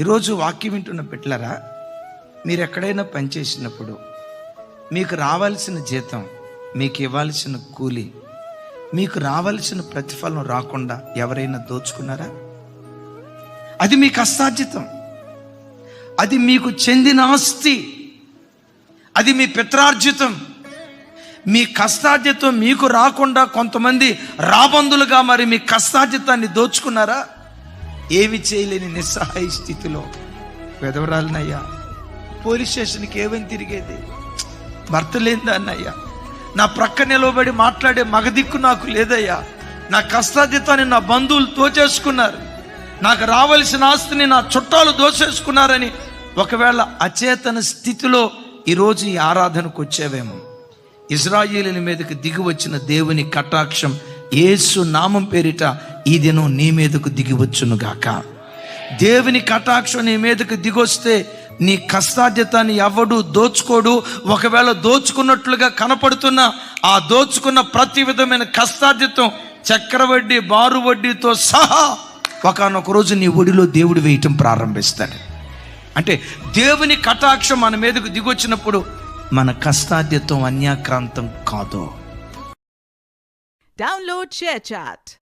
ఈరోజు వాక్యం వింటున్న బిడ్డలారా, మీరు ఎక్కడైనా పనిచేసినప్పుడు మీకు రావాల్సిన జీతం, మీకు ఇవ్వాల్సిన కూలి, మీకు రావాల్సిన ప్రతిఫలం రాకుండా ఎవరైనా దోచుకున్నారా? అది మీ కష్టార్జితం, అది మీకు చెందిన ఆస్తి, అది మీ పిత్రార్జితం. మీ కష్టార్జితం మీకు రాకుండా కొంతమంది రాబందులుగా మరి మీ కష్టార్జితాన్ని దోచుకున్నారా? ఏమి చేయలేని నిస్సహాయ స్థితిలో వెదవరాలనయ్యా, పోలీస్ స్టేషన్కి ఏమని తిరిగేది, భర్త లేదన్నయ్యా, నా ప్రక్క నిలబడి మాట్లాడే మగదిక్కు నాకు లేదయ్యా, నా కష్టార్జితాన్ని నా బంధువులు దోచేసుకున్నారు, నాకు రావాల్సిన ఆస్తిని నా చుట్టాలు దోచేసుకున్నారని ఒకవేళ అచేతన స్థితిలో ఈరోజు ఈ ఆరాధనకు వచ్చేవేమో. ఇశ్రాయేలీయుల మీదకి దిగి వచ్చిన దేవుని కటాక్షం యేసు నామం పేరిట ఈ దినం నీ మీదకు దిగి వచ్చును గాక. దేవుని కటాక్షం నీ మీదకు దిగొస్తే నీ కష్టార్జితాన్ని ఎవడు దోచుకోడు. ఒకవేళ దోచుకున్నట్లుగా కనపడుతున్న ఆ దోచుకున్న ప్రతి విధమైన కష్టార్జితం చక్రవడ్డీ, బారు వడ్డీతో సహా ఒకానొక రోజు నీ ఒడిలో దేవుడు వేయటం ప్రారంభిస్తాడు. అంటే దేవుని కటాక్షం మన మీదకు దిగొచ్చినప్పుడు మన కష్టార్జితం అన్యాక్రాంతం కాదు. Download ShareChat.